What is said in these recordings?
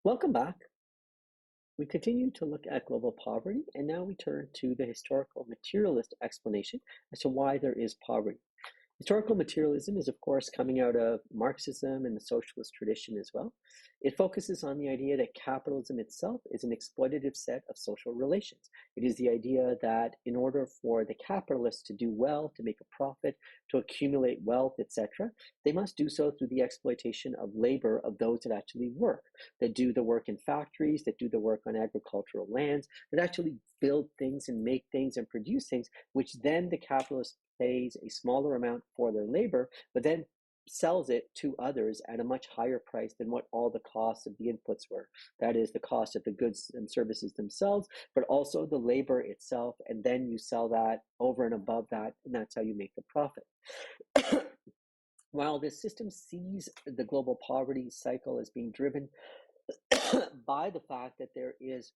Welcome back. We continue to look at global poverty, and now we turn to the historical materialist explanation as to why there is poverty. Historical materialism is, of course, coming out of Marxism and the socialist tradition as well. It focuses on the idea that capitalism itself is an exploitative set of social relations. It is the idea that in order for the capitalists to do well, to make a profit, to accumulate wealth, etc., they must do so through the exploitation of labor of those that actually work, that do the work in factories, that do the work on agricultural lands, that actually build things and make things and produce things, which then the capitalist pays a smaller amount for their labor, but then sells it to others at a much higher price than what all the costs of the inputs were. That is the cost of the goods and services themselves, but also the labor itself. And then you sell that over and above that, and that's how you make the profit. While this system sees the global poverty cycle as being driven by the fact that there is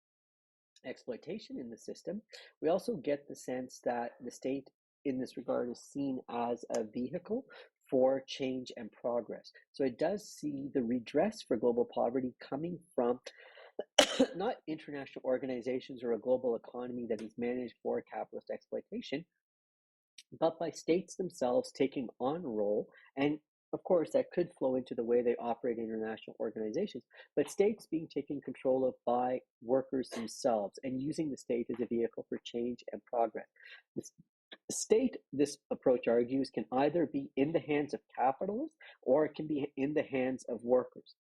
exploitation in the system, we also get the sense that the state in this regard is seen as a vehicle for change and progress. So it does see the redress for global poverty coming from not international organizations or a global economy that is managed for capitalist exploitation, but by states themselves taking on a role. And of course, that could flow into the way they operate international organizations, but states being taken control of by workers themselves and using the state as a vehicle for change and progress. The state, this approach argues, can either be in the hands of capitalists or it can be in the hands of workers.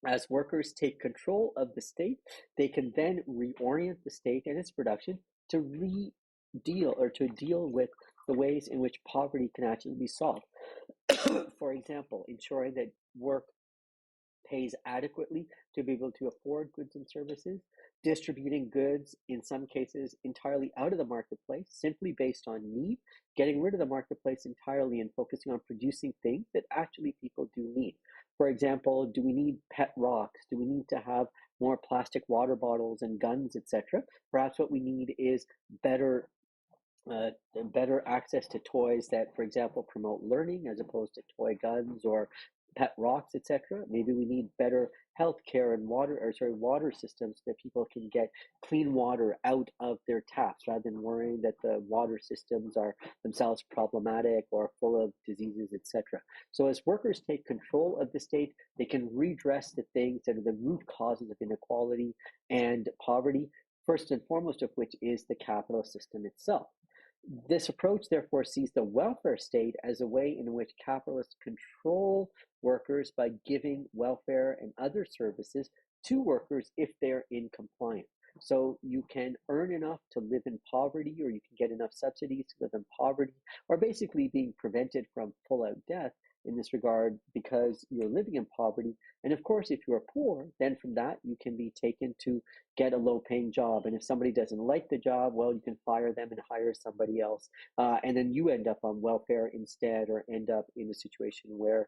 As workers take control of the state, they can then reorient the state and its production to deal with the ways in which poverty can actually be solved. For example, ensuring that work pays adequately to be able to afford goods and services, distributing goods, in some cases, entirely out of the marketplace, simply based on need, getting rid of the marketplace entirely and focusing on producing things that actually people do need. For example, do we need pet rocks? Do we need to have more plastic water bottles and guns, etc.? Perhaps what we need is better access to toys that, for example, promote learning as opposed to toy guns or pet rocks, etc. Maybe we need better healthcare and water systems so that people can get clean water out of their taps rather than worrying that the water systems are themselves problematic or full of diseases, etc. So as workers take control of the state, they can redress the things that are the root causes of inequality and poverty, first and foremost of which is the capital system itself. This approach, therefore, sees the welfare state as a way in which capitalists control workers by giving welfare and other services to workers if they're in compliance. So you can earn enough to live in poverty, or you can get enough subsidies to live in poverty, or basically being prevented from full-out death in this regard because you're living in poverty. And of course, if you're poor, then from that you can be taken to get a low-paying job. And if somebody doesn't like the job, well, you can fire them and hire somebody else. And then you end up on welfare instead, or end up in a situation where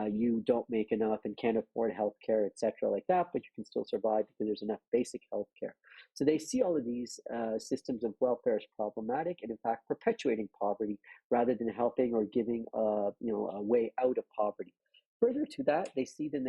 you don't make enough and can't afford healthcare, etc., like that, but you can still survive because there's enough basic healthcare. So they see all of these systems of welfare as problematic and, in fact, perpetuating poverty rather than helping or giving a way out of poverty. Further to that, they see the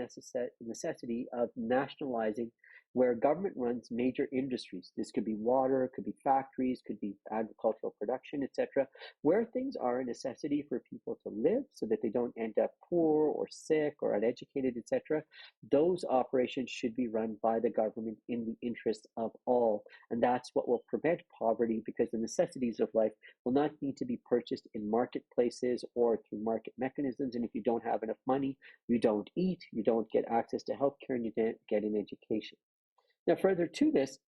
necessity of nationalizing where government runs major industries. This could be water, could be factories, could be agricultural production, etc., where things are a necessity for people to live so that they don't end up poor or sick or uneducated, etc. Those operations should be run by the government in the interest of all. And that's what will prevent poverty, because the necessities of life will not need to be purchased in marketplaces or through market mechanisms. And if you don't have enough money, you don't eat, you don't get access to healthcare, and you don't get an education. Now, further to this,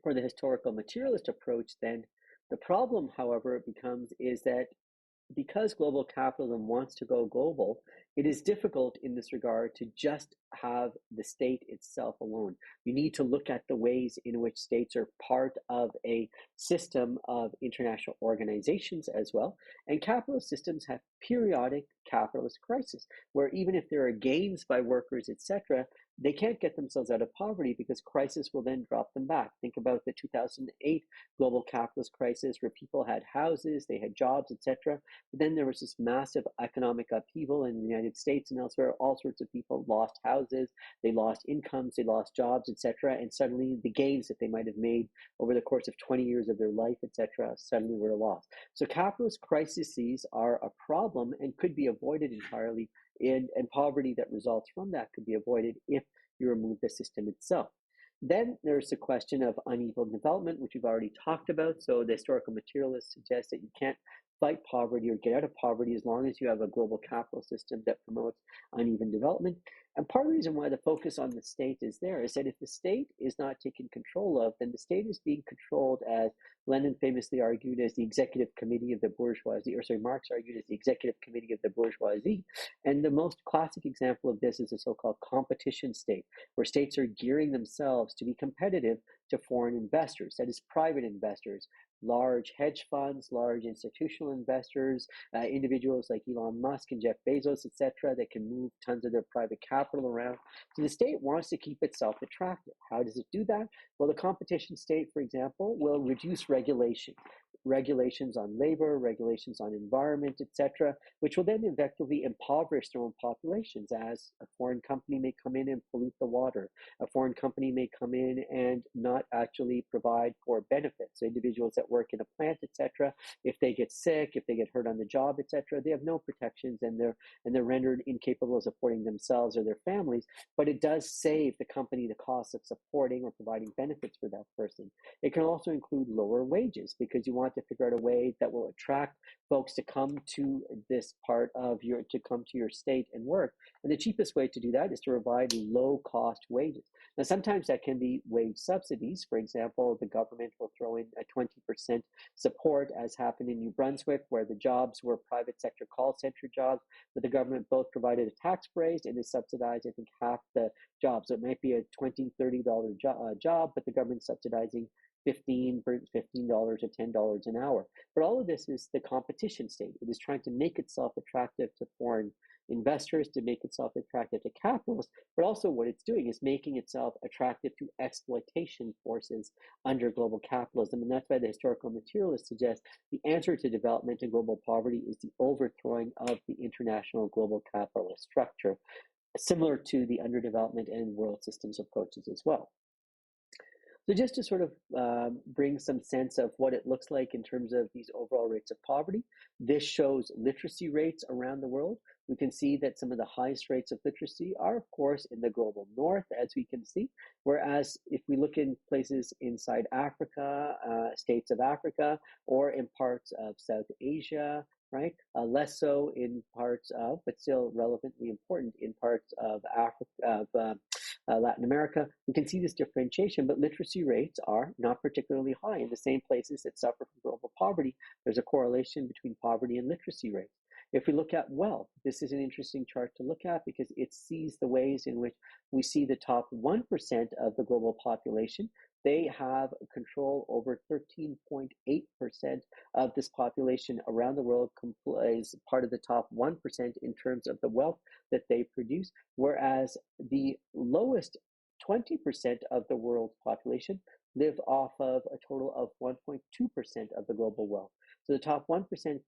for the historical materialist approach, then, the problem, however, becomes is that because global capitalism wants to go global, it is difficult in this regard to just have the state itself alone. You need to look at the ways in which states are part of a system of international organizations as well. And capitalist systems have periodic capitalist crisis, where even if there are gains by workers, etc., they can't get themselves out of poverty because crisis will then drop them back. Think about the 2008 global capitalist crisis where people had houses, they had jobs, etc. But then there was this massive economic upheaval in the United States and elsewhere. All sorts of people lost houses, they lost incomes, they lost jobs, etc. And suddenly the gains that they might have made over the course of 20 years of their life, etc., suddenly were lost. So capitalist crises are a problem and could be avoided entirely, and poverty that results from that could be avoided if you remove the system itself. Then there's the question of uneven development, which we've already talked about. So the historical materialists suggest that you can't fight poverty or get out of poverty as long as you have a global capital system that promotes uneven development. And part of the reason why the focus on the state is there is that if the state is not taken control of, then the state is being controlled, as Lenin famously argued, as the executive committee of the bourgeoisie, or sorry, Marx argued as the executive committee of the bourgeoisie. And the most classic example of this is the so-called competition state, where states are gearing themselves to be competitive to foreign investors, that is, private investors, large hedge funds, large institutional investors, individuals like Elon Musk and Jeff Bezos, etc., that can move tons of their private capital around. So the state wants to keep itself attractive. How does it do that? Well, the competition state, for example, will reduce regulations on labor, regulations on environment, etc., which will then effectively impoverish their own populations, as a foreign company may come in and pollute the water. A foreign company may come in and not actually provide for benefits. So individuals that work in a plant, etc., if they get sick, if they get hurt on the job, etc., they have no protections, and they're rendered incapable of supporting themselves or their families. But it does save the company the cost of supporting or providing benefits for that person. It can also include lower wages, because you want to figure out a way that will attract folks to come to this part of your state and work. And the cheapest way to do that is to provide low cost wages. Now, sometimes that can be wage subsidies. For example, the government will throw in a 20% support, as happened in New Brunswick, where the jobs were private sector call center jobs, but the government both provided a tax break and they subsidized, I think, half the jobs. So it might be a $20, $30 job, but the government's subsidizing $15 or $10 an hour. But all of this is the competition state. It is trying to make itself attractive to foreign investors, to make itself attractive to capitalists, but also what it's doing is making itself attractive to exploitation forces under global capitalism. And that's why the historical materialists suggest the answer to development and global poverty is the overthrowing of the international global capitalist structure, similar to the underdevelopment and world systems approaches as well. So just to sort of bring some sense of what it looks like in terms of these overall rates of poverty, this shows literacy rates around the world. We can see that some of the highest rates of literacy are, of course, in the global north, as we can see, whereas if we look in places inside Africa, states of Africa, or in parts of South Asia, right? Less so in parts of, but still relevantly important in parts of Africa, Latin America, we can see this differentiation, but literacy rates are not particularly high in the same places that suffer from global poverty. There's a correlation between poverty and literacy rates. If we look at wealth, this is an interesting chart to look at because it sees the ways in which we see the top 1% of the global population. They have control over 13.8% of this population around the world, is part of the top 1% in terms of the wealth that they produce, whereas the lowest 20% of the world's population live off of a total of 1.2% of the global wealth. So the top 1%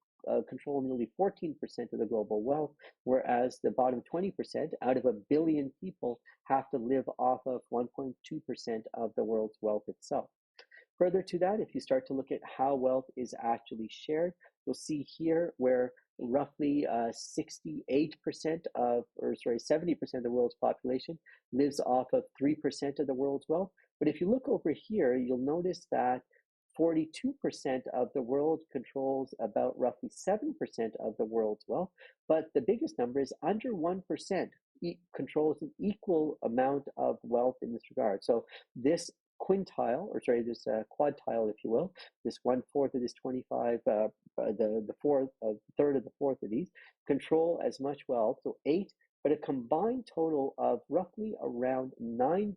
control nearly 14% of the global wealth, whereas the bottom 20% out of 1 billion people have to live off of 1.2% of the world's wealth itself. Further to that, if you start to look at how wealth is actually shared, you'll see here where roughly 70% of the world's population lives off of 3% of the world's wealth. But if you look over here, you'll notice that 42% of the world controls about roughly 7% of the world's wealth, but the biggest number is under 1% controls an equal amount of wealth in this regard. So this quintile, this quadtile, if you will, this 1/4 of this 25, the third of the fourth of these control as much wealth. So 8 but a combined total of roughly around 9%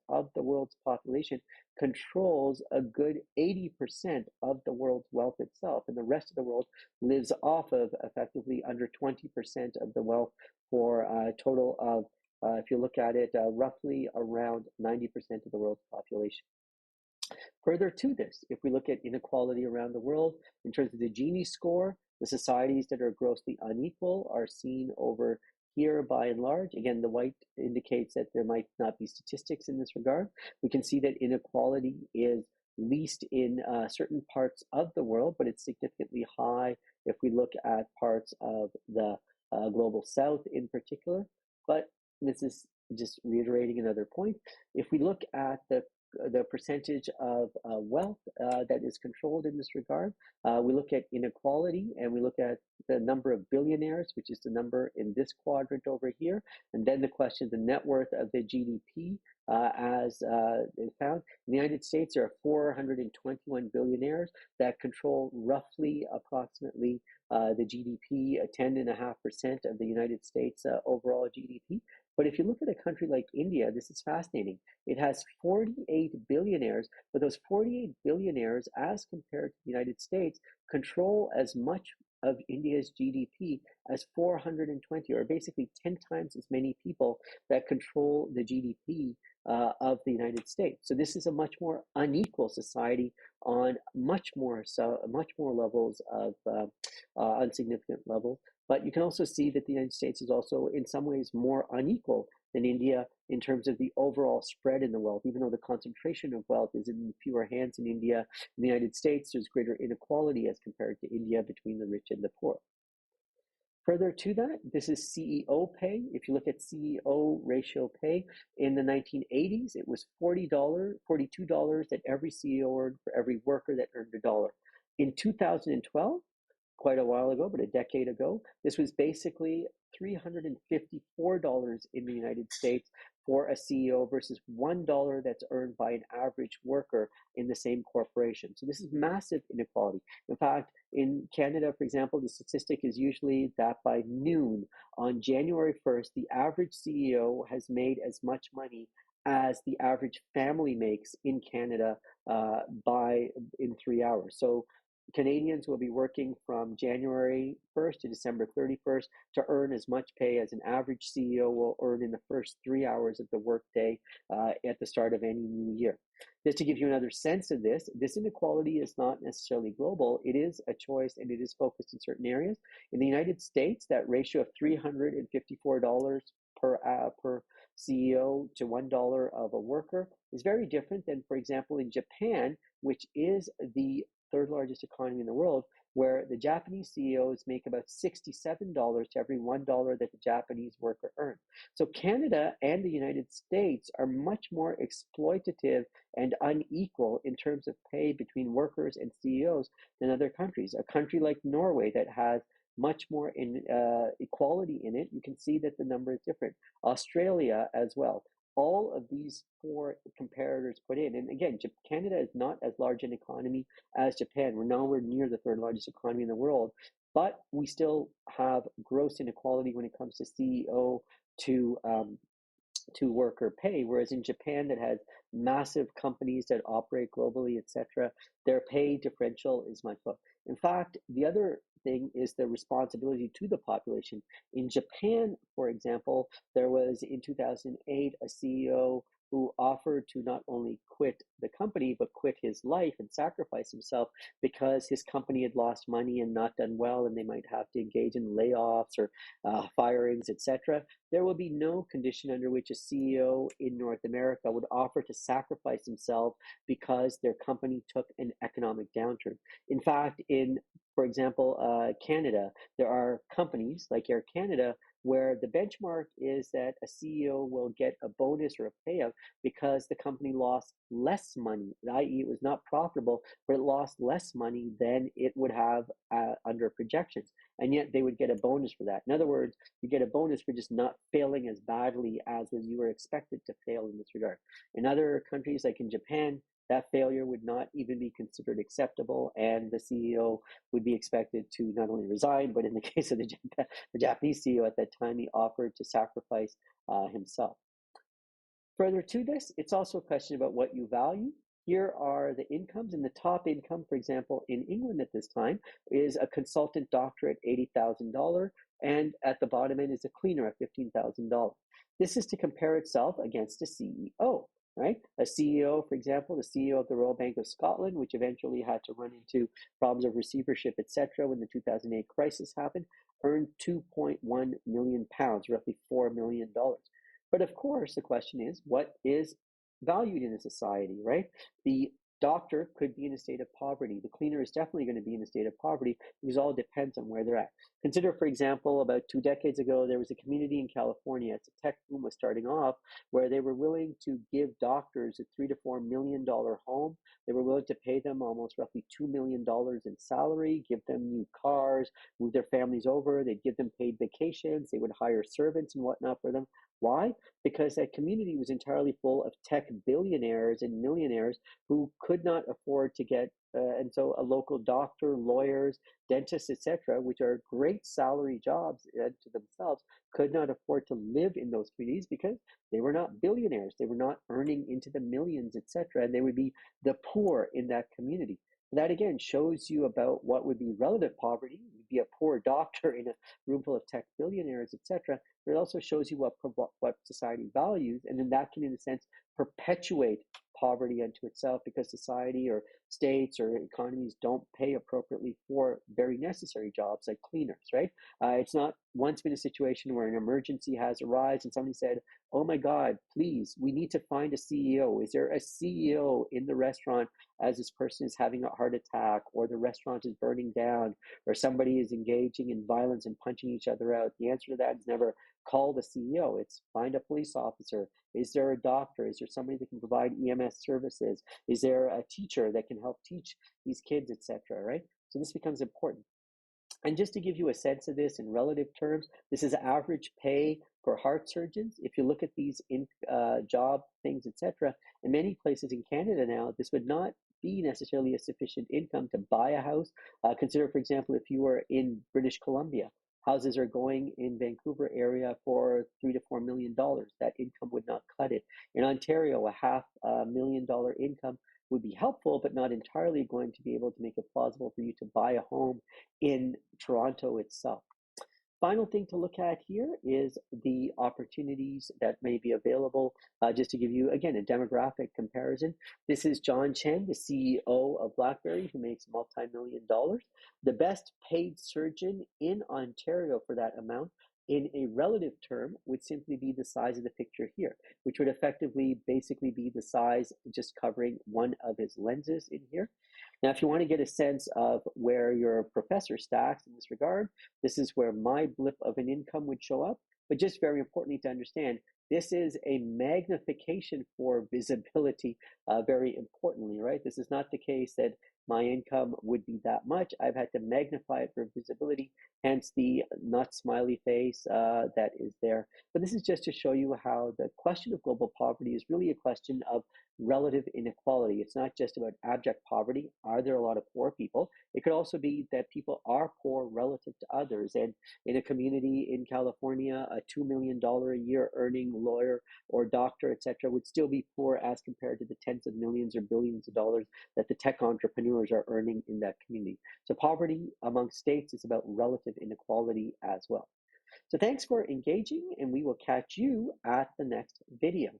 of the world's population controls a good 80% of the world's wealth itself. And the rest of the world lives off of effectively under 20% of the wealth for a total of, if you look at it, roughly around 90% of the world's population. Further to this, if we look at inequality around the world in terms of the Gini score, the societies that are grossly unequal are seen over here by and large. Again, the white indicates that there might not be statistics in this regard. We can see that inequality is least in certain parts of the world, but it's significantly high if we look at parts of the global south in particular. But this is just reiterating another point. If we look at the percentage of wealth that is controlled in this regard. We look at inequality and we look at the number of billionaires, which is the number in this quadrant over here. And then the question, the net worth of the GDP as they found. In the United States, there are 421 billionaires that control roughly approximately the GDP, 10.5% of the United States overall GDP. But if you look at a country like India, this is fascinating. It has 48 billionaires, but those 48 billionaires, as compared to the United States, control as much of India's GDP as 420, or basically 10 times as many people that control the GDP of the United States. So this is a much more unequal society on much more levels of insignificant levels. But you can also see that the United States is also in some ways more unequal than India in terms of the overall spread in the wealth. Even though the concentration of wealth is in fewer hands in India, in the United States, there's greater inequality as compared to India between the rich and the poor. Further to that, this is CEO pay. If you look at CEO ratio pay, in the 1980s, it was $42 that every CEO earned for every worker that earned $1. In 2012, quite a while ago, but a decade ago, this was basically $354 in the United States for a CEO versus $1 that's earned by an average worker in the same corporation. So this is massive inequality. In fact, in Canada, for example, the statistic is usually that by noon on January 1st, the average CEO has made as much money as the average family makes in Canada in 3 hours. So Canadians will be working from January 1st to December 31st to earn as much pay as an average CEO will earn in the first 3 hours of the workday at the start of any new year. Just to give you another sense of this inequality is not necessarily global. It is a choice and it is focused in certain areas. In the United States, that ratio of $354 per CEO to $1 of a worker is very different than, for example, in Japan, which is the third largest economy in the world, where the Japanese CEOs make about $67 to every $1 that the Japanese worker earns. So Canada and the United States are much more exploitative and unequal in terms of pay between workers and CEOs than other countries. A country like Norway that has much more equality in it, you can see that the number is different. Australia as well. All of these four comparators put in, and again, Canada is not as large an economy as Japan. We're nowhere near the third largest economy in the world, but we still have gross inequality when it comes to CEO to worker pay, whereas in Japan, that has massive companies that operate globally, etc., their pay differential is much lower. In fact, the other thing is the responsibility to the population. In Japan, for example, there was in 2008 a CEO who offered to not only quit the company, but quit his life and sacrifice himself because his company had lost money and not done well, and they might have to engage in layoffs or firings, etc. There will be no condition under which a CEO in North America would offer to sacrifice himself because their company took an economic downturn. In fact, for example, Canada, there are companies like Air Canada where the benchmark is that a CEO will get a bonus or a payout because the company lost less money, i.e. it was not profitable, but it lost less money than it would have under projections. And yet they would get a bonus for that. In other words, you get a bonus for just not failing as badly as you were expected to fail in this regard. In other countries, like in Japan, that failure would not even be considered acceptable, and the CEO would be expected to not only resign, but in the case of the Japanese CEO at that time, he offered to sacrifice himself. Further to this, it's also a question about what you value. Here are the incomes, and the top income, for example, in England at this time is a consultant doctor at $80,000, and at the bottom end is a cleaner at $15,000. This is to compare itself against a CEO, right? A CEO, for example, the CEO of the Royal Bank of Scotland, which eventually had to run into problems of receivership, etc., when the 2008 crisis happened, earned £2.1 million, roughly $4 million. But of course, the question is, what is valued in a society, right? The doctor could be in a state of poverty. The cleaner is definitely going to be in a state of poverty because it all depends on where they're at. Consider, for example, about 2 decades ago, there was a community in California, as the tech boom was starting off, where they were willing to give doctors a $3 to $4 million home. They were willing to pay them almost roughly $2 million in salary, give them new cars, move their families over. They'd give them paid vacations. They would hire servants and whatnot for them. Why? Because that community was entirely full of tech billionaires and millionaires who could not afford to get, and so a local doctor, lawyers, dentists, etc., which are great salary jobs to themselves, could not afford to live in those communities because they were not billionaires. They were not earning into the millions, etc., and they would be the poor in that community. That again shows you about what would be relative poverty. You'd be a poor doctor in a room full of tech billionaires, etc. But it also shows you what society values, and then that can, in a sense, perpetuate poverty unto itself because society or states or economies don't pay appropriately for very necessary jobs like cleaners, right? It's not once been a situation where an emergency has arisen and somebody said, oh my God, please, we need to find a CEO. Is there a CEO in the restaurant as this person is having a heart attack, or the restaurant is burning down, or somebody is engaging in violence and punching each other out? The answer to that is never call the CEO. It's find a police officer. Is there a doctor? Is there somebody that can provide EMS services? Is there a teacher that can help teach these kids, etc., right? So this becomes important. And just to give you a sense of this in relative terms, this is average pay for heart surgeons. If you look at these job things, etc., in many places in Canada now, this would not be necessarily a sufficient income to buy a house. Consider, for example, if you were in British Columbia, houses are going in Vancouver area for $3 to $4 million. That income would not cut it. In Ontario, a $500,000 income would be helpful, but not entirely going to be able to make it plausible for you to buy a home in Toronto itself. Final thing to look at here is the opportunities that may be available. Just to give you, again, a demographic comparison. This is John Chen, the CEO of BlackBerry, who makes multi-million dollars. The best paid surgeon in Ontario for that amount in a relative term would simply be the size of the picture here, which would effectively basically be the size just covering one of his lenses in here. Now, if you want to get a sense of where your professor stacks in this regard, this is where my blip of an income would show up. But just very importantly to understand, this is a magnification for visibility, very importantly, right? This is not the case that my income would be that much. I've had to magnify it for visibility, hence the not smiley face that is there. But this is just to show you how the question of global poverty is really a question of relative inequality. It's not just about abject poverty. Are there a lot of poor people? It could also be that people are poor relative to others. And in a community in California, a $2 million a year earning lawyer or doctor, etc., would still be poor as compared to the tens of millions or billions of dollars that the tech entrepreneurs are earning in that community. So poverty among states is about relative inequality as well. So thanks for engaging, and we will catch you at the next video.